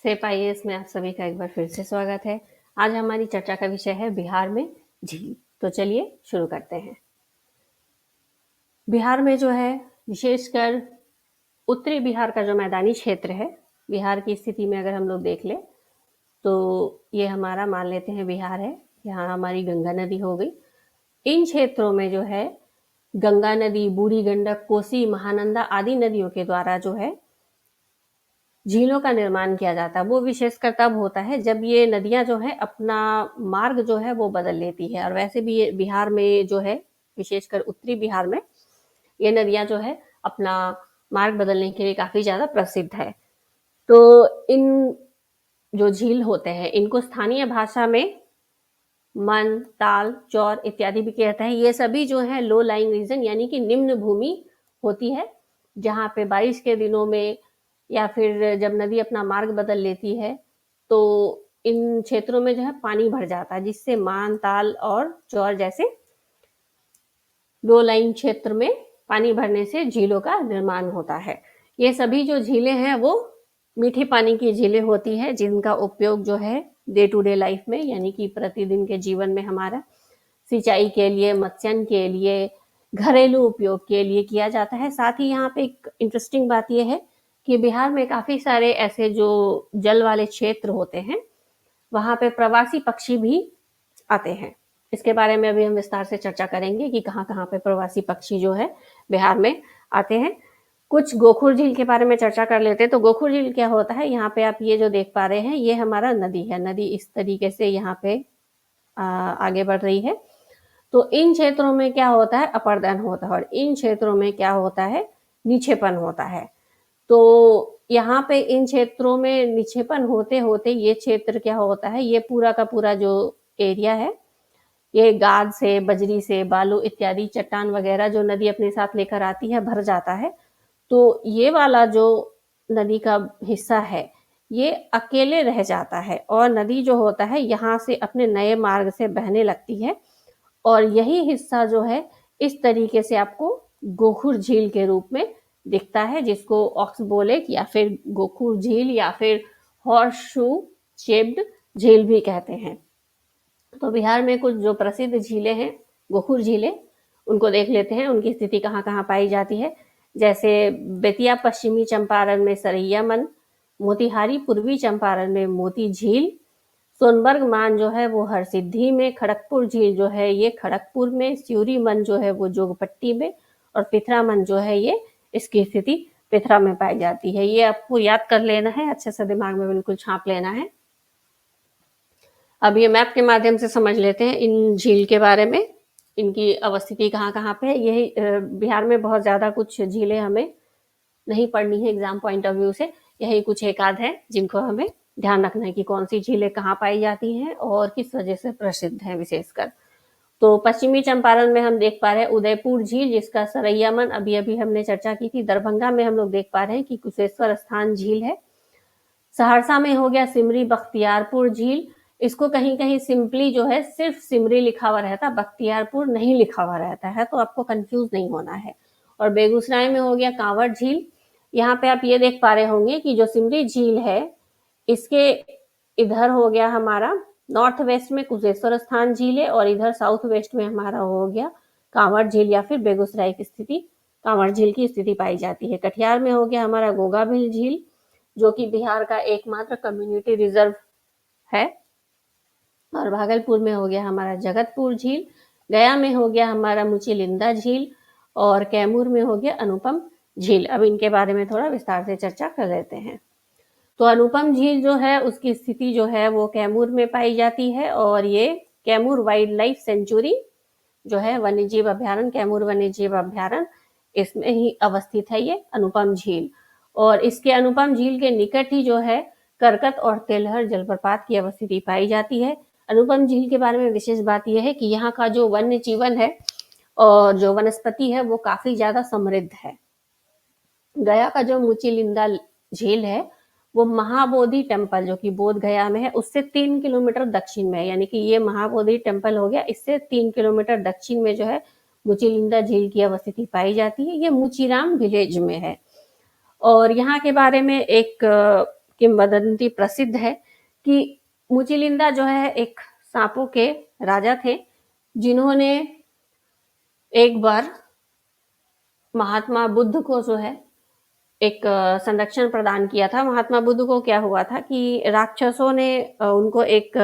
सेप IAS में आप सभी का एक बार फिर से स्वागत है। आज हमारी चर्चा का विषय है बिहार में झील। तो चलिए शुरू करते हैं। बिहार में जो है विशेषकर उत्तरी बिहार का जो मैदानी क्षेत्र है, बिहार की स्थिति में अगर हम लोग देख लें तो ये हमारा मान लेते हैं बिहार है। यहाँ हमारी गंगा नदी हो गई। इन क्षेत्रों में जो है गंगा नदी, बूढ़ी गंडक, कोसी, महानंदा आदि नदियों के द्वारा जो है झीलों का निर्माण किया जाता है। वो विशेषकर तब होता है जब ये नदियां जो है अपना मार्ग जो है वो बदल लेती है। और वैसे भी ये बिहार में जो है विशेषकर उत्तरी बिहार में ये नदियां जो है अपना मार्ग बदलने के लिए काफी ज्यादा प्रसिद्ध है। तो इन जो झील होते हैं इनको स्थानीय भाषा में मन, ताल, चौर इत्यादि भी कहते हैं। ये सभी जो है लो लाइंग रीजन यानी कि निम्न भूमि होती है, जहाँ पे बारिश के दिनों में या फिर जब नदी अपना मार्ग बदल लेती है तो इन क्षेत्रों में जो है पानी भर जाता है, जिससे मान, ताल और चौर जैसे लो लाइन क्षेत्र में पानी भरने से झीलों का निर्माण होता है। ये सभी जो झीलें हैं वो मीठे पानी की झीलें होती है, जिनका उपयोग जो है डे टू डे लाइफ में यानी कि प्रतिदिन के जीवन में हमारा सिंचाई के लिए, मत्स्यन के लिए, घरेलू उपयोग के लिए किया जाता है। साथ ही यहाँ पे एक इंटरेस्टिंग बात यह है कि बिहार में काफी सारे ऐसे जो जल वाले क्षेत्र होते हैं वहां पे प्रवासी पक्षी भी आते हैं। इसके बारे में अभी हम विस्तार से चर्चा करेंगे कि कहाँ कहाँ पे प्रवासी पक्षी जो है बिहार में आते हैं। कुछ गोखुर झील के बारे में चर्चा कर लेते हैं। तो गोखुर झील क्या होता है, यहाँ पे आप ये जो देख पा रहे हैं ये हमारा नदी है। नदी इस तरीके से यहाँ पे आगे बढ़ रही है। तो इन क्षेत्रों में क्या होता है, अपर्दन होता है, और इन क्षेत्रों में क्या होता है, नीचेपन होता है। तो यहाँ पे इन क्षेत्रों में नीचेपन होते होते ये क्षेत्र क्या होता है, ये पूरा का पूरा जो एरिया है ये गाद से, बजरी से, बालू इत्यादि चट्टान वगैरह जो नदी अपने साथ लेकर आती है भर जाता है। तो ये वाला जो नदी का हिस्सा है ये अकेले रह जाता है और नदी जो होता है यहाँ से अपने नए मार्ग से बहने लगती है। और यही हिस्सा जो है इस तरीके से आपको गोखुर झील के रूप में दिखता है, जिसको ऑक्सबोलेट या फिर गोखुर झील या फिर हॉर्सशू शेप्ड झील भी कहते हैं। तो बिहार में कुछ जो प्रसिद्ध झीलें हैं, गोखुर झीलें, उनको देख लेते हैं, उनकी स्थिति कहाँ कहाँ पाई जाती है। जैसे बेतिया पश्चिमी चंपारण में सरैया मन, मोतिहारी पूर्वी चंपारण में मोती झील, सोनबर्ग मान जो है वो हरसिद्धि में, खड़गपुर झील जो है ये खड़गपुर में, स्यूरी मन जो है वो जोगपट्टी में, और पिथरा मन जो है ये इसकी स्थिति पिथरा में पाई जाती है। ये आपको याद कर लेना है, अच्छे से दिमाग में बिल्कुल छाप लेना है। अब ये मैप के माध्यम से समझ लेते हैं इन झील के बारे में, इनकी अवस्थिति कहाँ कहाँ पे है। यही बिहार में बहुत ज्यादा कुछ झीलें हमें नहीं पढ़नी है एग्जाम पॉइंट ऑफ व्यू से, यही कुछ एक आध है जिनको हमें ध्यान रखना है कि कौन सी झीलें कहाँ पाई जाती हैं और किस वजह से प्रसिद्ध है विशेषकर। तो पश्चिमी चंपारण में हम देख पा रहे हैं उदयपुर झील, जिसका सरैया मन अभी अभी हमने चर्चा की थी। दरभंगा में हम लोग देख पा रहे हैं कि कुशेश्वर स्थान झील है। सहरसा में हो गया सिमरी बख्तियारपुर झील, इसको कहीं कहीं सिंपली जो है सिर्फ सिमरी लिखा हुआ रहता, बख्तियारपुर नहीं लिखा हुआ रहता है, तो आपको कंफ्यूज नहीं होना है। और बेगूसराय में हो गया कांवड़ झील। यहाँ पे आप ये देख पा रहे होंगे कि जो सिमरी झील है इसके इधर हो गया हमारा नॉर्थ वेस्ट में कुशेश्वर स्थान झील है, और इधर साउथ वेस्ट में हमारा हो गया कांवड़ झील या फिर बेगूसराय की स्थिति, कांवड़ झील की स्थिति पाई जाती है। कटिहार में हो गया हमारा गोगाभिल झील, जो कि बिहार का एकमात्र कम्युनिटी रिजर्व है। और भागलपुर में हो गया हमारा जगतपुर झील, गया में हो गया हमारा मुचिलिंदा झील, और कैमूर में हो गया अनुपम झील। अब इनके बारे में थोड़ा विस्तार से चर्चा कर लेते हैं। तो अनुपम झील जो है उसकी स्थिति जो है वो कैमूर में पाई जाती है, और ये कैमूर वाइल्ड लाइफ सेंचुरी जो है वन्यजीव अभ्यारण्य, कैमूर वन्यजीव अभ्यारण्य, इसमें ही अवस्थित है ये अनुपम झील। और इसके अनुपम झील के निकट ही जो है करकत और तेलहर जलप्रपात की अवस्थिति पाई जाती है। अनुपम झील के बारे में विशेष बात यह है कि यहाँ का जो वन्य जीवन है और जो वनस्पति है वो काफी ज्यादा समृद्ध है। गया का जो मुचिलिंदा झील है वो महाबोधि टेम्पल जो कि बोध गया में है उससे 3 किलोमीटर दक्षिण में है, यानी कि ये महाबोधि टेम्पल हो गया, इससे 3 किलोमीटर दक्षिण में जो है मुचिलिंदा झील की अवस्थिति पाई जाती है। ये मुचिराम विलेज में है। और यहाँ के बारे में एक किंवदंती प्रसिद्ध है कि मुचिलिंदा जो है एक सांपों के राजा थे, जिन्होंने एक बार महात्मा बुद्ध को जो है एक संरक्षण प्रदान किया था। महात्मा बुद्ध को क्या हुआ था कि राक्षसों ने उनको एक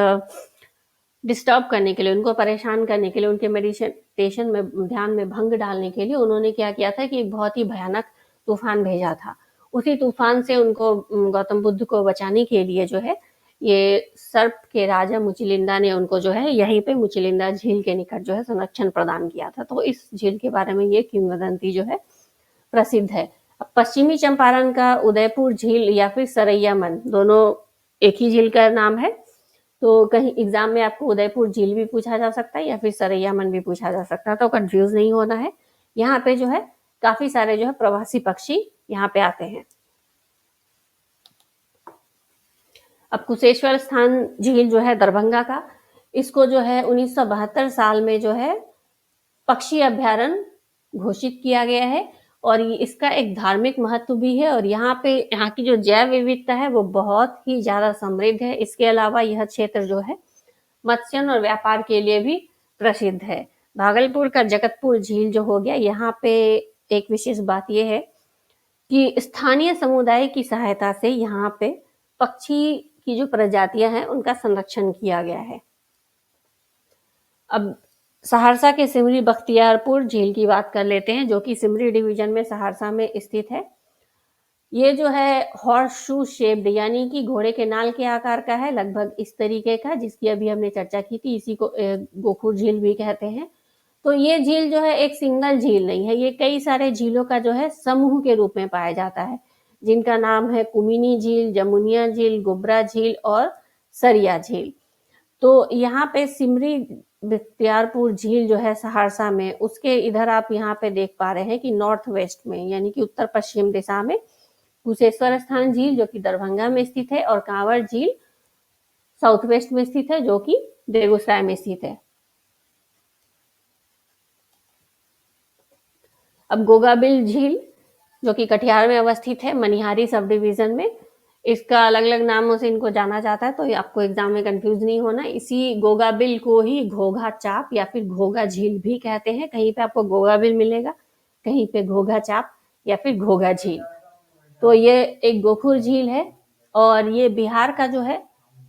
डिस्टर्ब करने के लिए, उनको परेशान करने के लिए, उनके मेडिटेशन में ध्यान में भंग डालने के लिए उन्होंने क्या किया था कि एक बहुत ही भयानक तूफान भेजा था। उसी तूफान से उनको गौतम बुद्ध को बचाने के लिए जो है ये सर्प के राजा मुचिलिंदा ने उनको जो है यहीं पे मुचिलिंदा झील के निकट जो है संरक्षण प्रदान किया था। तो इस झील के बारे में ये किंवदंती जो है प्रसिद्ध है। अब पश्चिमी चंपारण का उदयपुर झील या फिर सरैया मन, दोनों एक ही झील का नाम है। तो कहीं एग्जाम में आपको उदयपुर झील भी पूछा जा सकता है या फिर सरैया मन भी पूछा जा सकता है, तो कंफ्यूज नहीं होना है। यहाँ पे जो है काफी सारे जो है प्रवासी पक्षी यहाँ पे आते हैं। अब कुशेश्वर स्थान झील जो है दरभंगा का, इसको जो है 1972 साल में जो है पक्षी अभ्यारण्य घोषित किया गया है और इसका एक धार्मिक महत्व भी है और यहाँ की जो जैव विविधता है वो बहुत ही ज्यादा समृद्ध है। इसके अलावा यह क्षेत्र जो है मत्स्यन और व्यापार के लिए भी प्रसिद्ध है। भागलपुर का जगतपुर झील जो हो गया, यहाँ पे एक विशेष बात यह है कि स्थानीय समुदाय की सहायता से यहाँ पे पक्षी की जो प्रजातियां हैं उनका संरक्षण किया गया है। अब सहरसा के सिमरी बख्तियारपुर झील की बात कर लेते हैं, जो कि सिमरी डिवीजन में सहरसा में स्थित है। ये जो है हॉर्स शू शेप्ड यानी कि घोड़े के नाल के आकार का है, लगभग इस तरीके का, जिसकी अभी हमने चर्चा की थी। इसी को गोखुर झील भी कहते हैं। तो ये झील जो है एक सिंगल झील नहीं है, ये कई सारे झीलों का जो है समूह के रूप में पाया जाता है, जिनका नाम है कुमिनी झील, जमुनिया झील, गोबरा झील और सरिया झील। तो यहाँ पे सिमरी बख्तियारपुर झील जो है सहरसा में, उसके इधर आप यहाँ पे देख पा रहे हैं कि नॉर्थ वेस्ट में यानी कि उत्तर पश्चिम दिशा में कुशेश्वर स्थान झील जो कि दरभंगा में स्थित है और कांवर झील साउथ वेस्ट में स्थित है जो कि बेगूसराय में स्थित है। अब गोगाबिल झील जो कि कटिहार में अवस्थित है, मनिहारी सब डिवीजन में, इसका अलग अलग नामों से इनको जाना जाता है, तो आपको एग्जाम में कंफ्यूज नहीं होना। इसी गोगाबिल को ही घोघा चाप या फिर घोघा झील भी कहते हैं। कहीं पे आपको गोगाबिल मिलेगा, कहीं पे घोघा चाप या फिर घोघा झील। तो ये एक गोखुर झील है और ये बिहार का जो है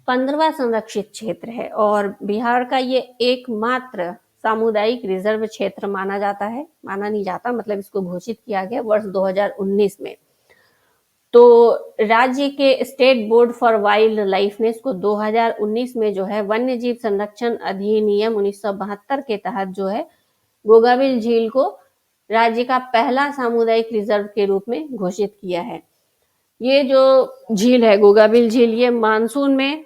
15वां संरक्षित क्षेत्र है और बिहार का ये एकमात्र सामुदायिक रिजर्व क्षेत्र माना नहीं जाता, मतलब इसको घोषित किया गया वर्ष 2019 में। तो राज्य के state board for wild life ने इसको 2019 में जो है वन्य जीव संरक्षण अधिनियम 1972 के तहत जो है गोगाबिल झील को राज्य का पहला सामुदायिक रिजर्व के रूप में घोषित किया है। ये जो झील है गोगाबिल झील, ये मानसून में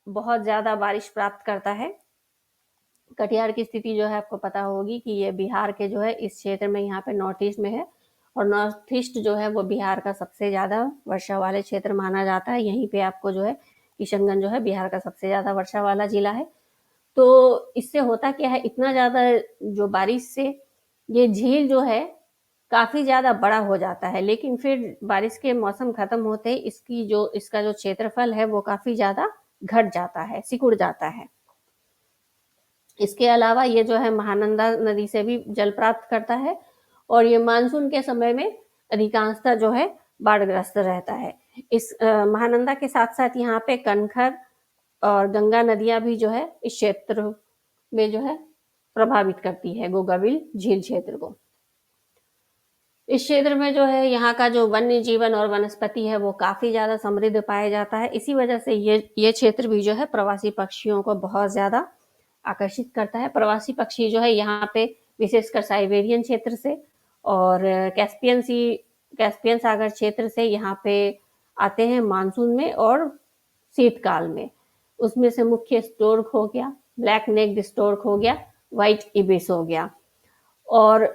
बहुत ज्यादा बारिश प्राप्त करता है। कटिहार की स्थिति जो है आपको पता होगी कि ये बिहार के जो है इस क्षेत्र में यहाँ पे नॉर्थ ईस्ट में है और नॉर्थ ईस्ट जो है वो बिहार का सबसे ज्यादा वर्षा वाले क्षेत्र माना जाता है। यहीं पे आपको जो है किशनगंज जो है बिहार का सबसे ज्यादा वर्षा वाला जिला है। तो इससे होता क्या है, इतना ज्यादा जो बारिश से ये झील जो है काफी ज्यादा बड़ा हो जाता है, लेकिन फिर बारिश के मौसम खत्म होते ही इसका जो क्षेत्रफल है वो काफी ज्यादा घट जाता है, सिकुड़ जाता है। इसके अलावा ये जो है महानंदा नदी से भी जल प्राप्त करता है और ये मानसून के समय में अधिकांशतः जो है बाढ़ग्रस्त रहता है। इस महानंदा के साथ साथ यहाँ पे कनखर और गंगा नदियां भी जो है इस क्षेत्र में जो है प्रभावित करती है गोगाबिल झील क्षेत्र को। इस क्षेत्र में जो है यहाँ का जो वन्य जीवन और वनस्पति है वो काफी ज्यादा समृद्ध पाया जाता है। इसी वजह से ये क्षेत्र भी जो है प्रवासी पक्षियों को बहुत ज्यादा आकर्षित करता है। प्रवासी पक्षी जो है यहाँ पे विशेषकर साइबेरियन क्षेत्र से और कैस्पियन सागर क्षेत्र से यहाँ पे आते हैं मानसून में और शीतकाल में। उसमें से मुख्य स्टोर्क हो गया, ब्लैक नेक्ड स्टोर्क हो गया, व्हाइट इबिस हो गया। और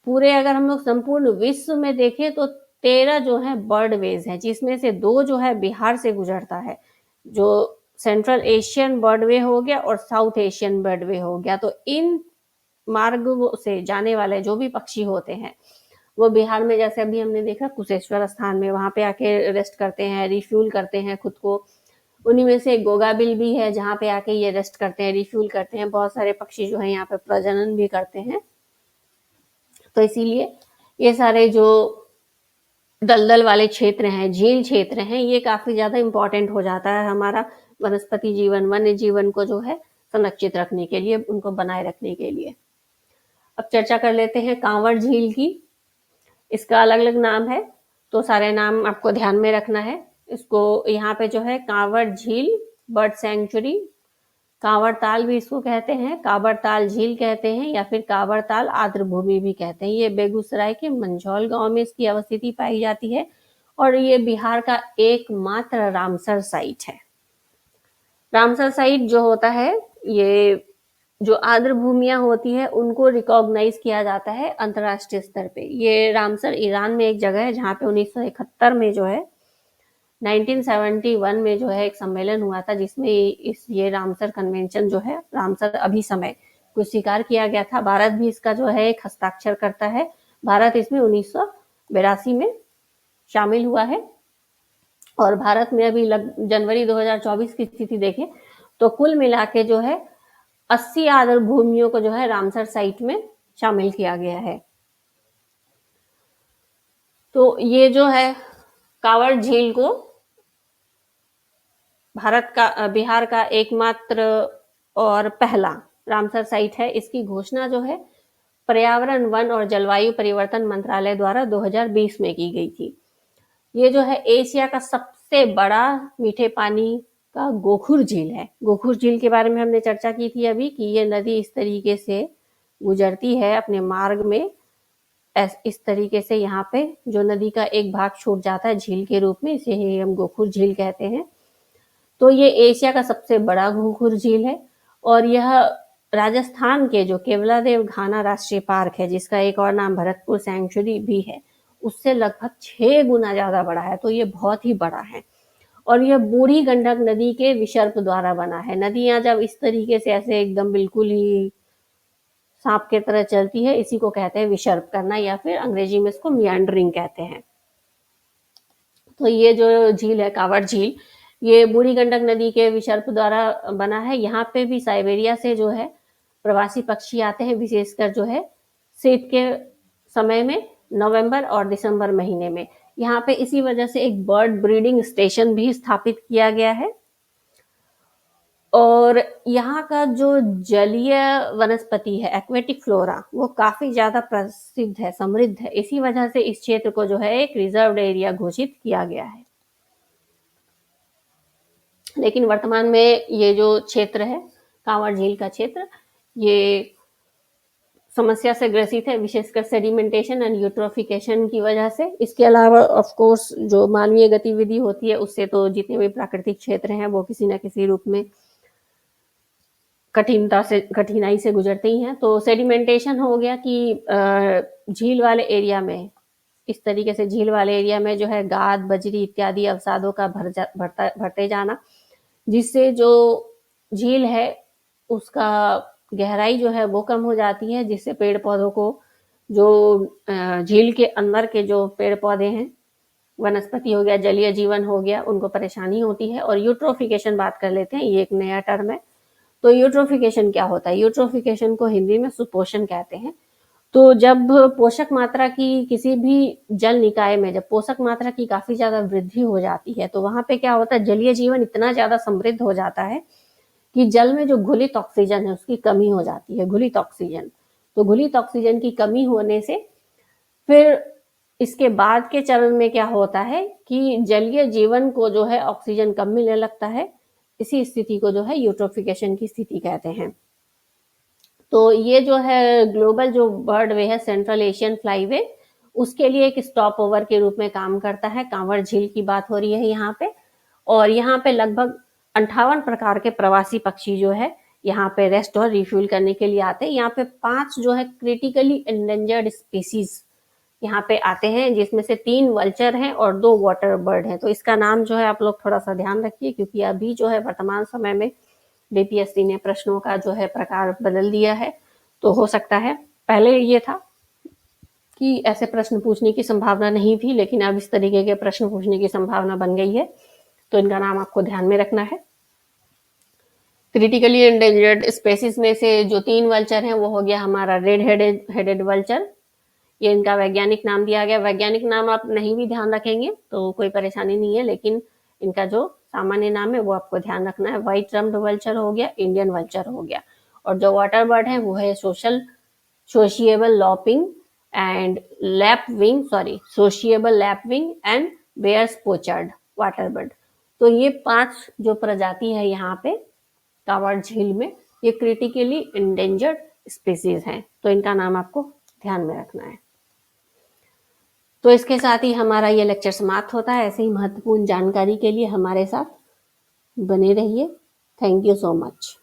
पूरे अगर हम लोग संपूर्ण विश्व में देखें तो 13 जो है बर्ड वेज हैं, जिसमें से 2 जो है बिहार से गुजरता है, जो सेंट्रल एशियन बर्डवे हो गया और साउथ एशियन बर्डवे हो गया। तो इन मार्गों से जाने वाले जो भी पक्षी होते हैं वो बिहार में जैसे अभी हमने देखा कुशेश्वर स्थान में, वहाँ पे आके रेस्ट करते हैं, रिफ्यूल करते हैं खुद को। उन्हीं में से गोगाबिल भी है जहाँ पे आके ये रेस्ट करते हैं, रिफ्यूल करते हैं। बहुत सारे पक्षी जो है यहाँ पे प्रजनन भी करते हैं। तो इसीलिए ये सारे जो दलदल वाले क्षेत्र हैं, झील क्षेत्र हैं, ये काफी ज्यादा इम्पोर्टेंट हो जाता है हमारा वनस्पति जीवन, वन्य जीवन को जो है संरक्षित रखने के लिए, उनको बनाए रखने के लिए। अब चर्चा कर लेते हैं कांवड़ झील की। इसका अलग अलग नाम है, तो सारे नाम आपको ध्यान में रखना है। इसको यहाँ पे जो है कांवड़ झील बर्ड सेंचुरी, कांवड़ ताल भी इसको कहते हैं, कांवड़ ताल झील कहते हैं, या फिर कांवड़ ताल आर्द्र भूमि भी कहते हैं। ये बेगूसराय के मंझौल गांव में इसकी अवस्थिति पाई जाती है और ये बिहार का एकमात्र रामसर साइट है। रामसर साइट जो होता है, ये जो आर्द्र भूमियां होती है उनको रिकॉग्नाइज किया जाता है अंतर्राष्ट्रीय स्तर पे। ये रामसर ईरान में एक जगह है जहाँ पे 1971 में जो है 1971 में जो है एक सम्मेलन हुआ था जिसमें ये रामसर कन्वेंशन जो है, रामसर अभिसमय को स्वीकार किया गया था। भारत भी इसका जो है एक हस्ताक्षर करता है। भारत इसमें 1982 में शामिल हुआ है और भारत में अभी जनवरी 2024 की स्थिति देखें तो कुल मिला के जो है 80 आर्द्र भूमियों को जो है रामसर साइट में शामिल किया गया है। तो ये जो है कांवड़ झील को बिहार का एकमात्र और पहला रामसर साइट है। इसकी घोषणा जो है पर्यावरण, वन और जलवायु परिवर्तन मंत्रालय द्वारा 2020 में की गई थी। ये जो है एशिया का सबसे बड़ा मीठे पानी का गोखुर झील है। गोखुर झील के बारे में हमने चर्चा की थी अभी कि ये नदी इस तरीके से गुजरती है अपने मार्ग में, इस तरीके से यहाँ पे जो नदी का एक भाग छूट जाता है झील के रूप में, इसे ही हम गोखुर झील कहते हैं। तो ये एशिया का सबसे बड़ा गोखुर झील है और यह राजस्थान के जो केवलादेव घाना राष्ट्रीय पार्क है, जिसका एक और नाम भरतपुर सैंक्चुरी भी है, उससे लगभग 6 गुना ज्यादा बड़ा है। तो ये बहुत ही बड़ा है और यह बूढ़ी गंडक नदी के विसर्प द्वारा बना है। नदियां जब इस तरीके से ऐसे एकदम बिल्कुल ही सांप की तरह चलती है, इसी को कहते हैं विसर्प करना, या फिर अंग्रेजी में इसको मियांडरिंग कहते हैं। तो ये जो झील है कांवड़ झील, ये बूढ़ी गंडक नदी के विसर्प द्वारा बना है। यहाँ पे भी साइबेरिया से जो है प्रवासी पक्षी आते हैं, विशेषकर जो है शीत के समय में, नवंबर और दिसंबर महीने में। यहाँ पे इसी वजह से एक बर्ड ब्रीडिंग स्टेशन भी स्थापित किया गया है और यहाँ का जो जलीय वनस्पति है, एक्वेटिक फ्लोरा, वो काफी ज्यादा प्रसिद्ध है, समृद्ध है। इसी वजह से इस क्षेत्र को जो है एक रिजर्व्ड एरिया घोषित किया गया है। लेकिन वर्तमान में ये जो क्षेत्र है कांवड़ झील का क्षेत्र, ये समस्या से ग्रसित है, विशेषकर सेडिमेंटेशन एंड यूट्रोफिकेशन की वजह से। इसके अलावा ऑफ कोर्स जो मानवीय गतिविधि होती है उससे तो जितने भी प्राकृतिक क्षेत्र हैं वो किसी न किसी रूप में कठिनाई से गुजरते ही हैं। तो सेडिमेंटेशन हो गया कि झील वाले एरिया में, इस तरीके से झील वाले एरिया में जो है गाद, बजरी इत्यादि अवसादों का भरते जाना, जिससे जो झील है उसका गहराई जो है वो कम हो जाती है, जिससे पेड़ पौधों को, जो झील के अंदर के जो पेड़ पौधे हैं, वनस्पति हो गया, जलीय जीवन हो गया, उनको परेशानी होती है। और यूट्रोफिकेशन बात कर लेते हैं, ये एक नया टर्म है। तो यूट्रोफिकेशन क्या होता है? यूट्रोफिकेशन को हिंदी में सुपोषण कहते हैं। तो जब पोषक मात्रा की किसी भी जल निकाय में जब पोषक मात्रा की काफी ज्यादा वृद्धि हो जाती है, तो वहां पे क्या होता है, जलीय जीवन इतना ज्यादा समृद्ध हो जाता है कि जल में जो घुलित ऑक्सीजन है उसकी कमी हो जाती है, घुलित ऑक्सीजन। तो घुलित ऑक्सीजन की कमी होने से फिर इसके बाद के चरण में क्या होता है कि जलीय जीवन को जो है ऑक्सीजन कम मिलने लगता है। इसी स्थिति को जो है यूट्रोफिकेशन की स्थिति कहते हैं। तो ये जो है ग्लोबल जो बर्ड वे है, सेंट्रल एशियन फ्लाईवे, उसके लिए एक स्टॉप ओवर के रूप में काम करता है। कांवड़ झील की बात हो रही है यहाँ पे, और यहाँ पे लगभग 58 प्रकार के प्रवासी पक्षी जो है यहाँ पे रेस्ट और रिफ्यूल करने के लिए आते हैं। यहाँ पे 5 जो है क्रिटिकली एंडेंजर्ड स्पीसीज यहाँ पे आते हैं, जिसमें से 3 वल्चर हैं और 2 वाटर बर्ड हैं। तो इसका नाम जो है आप लोग थोड़ा सा ध्यान रखिए, क्योंकि अभी जो है वर्तमान समय में बीपीएससी ने प्रश्नों का जो है प्रकार बदल दिया है। तो हो सकता है, पहले ये था कि ऐसे प्रश्न पूछने की संभावना नहीं थी, लेकिन अब इस तरीके के प्रश्न पूछने की संभावना बन गई है, तो इनका नाम आपको ध्यान में रखना है। क्रिटिकली एंडेंजर्ड स्पेसीज में से जो 3 वल्चर हैं वो हो गया हमारा रेड हेडेड वल्चर। ये इनका वैज्ञानिक नाम दिया गया। वैज्ञानिक नाम आप नहीं भी ध्यान रखेंगे तो कोई परेशानी नहीं है, लेकिन इनका जो सामान्य नाम है वो आपको ध्यान रखना है। व्हाइट ट्रम्प्ड वल्चर हो गया, इंडियन वल्चर हो गया, और जो वाटर बर्ड है वो है sociable lapwing and sociable lapwing and Baer's pochard water bird. तो ये 5 जो प्रजाति है यहाँ पे कावड़ झील में, ये क्रिटिकली इंडेंजर्ड स्पीसीज हैं, तो इनका नाम आपको ध्यान में रखना है। तो इसके साथ ही हमारा ये लेक्चर समाप्त होता है। ऐसे ही महत्वपूर्ण जानकारी के लिए हमारे साथ बने रहिए। Thank you so much.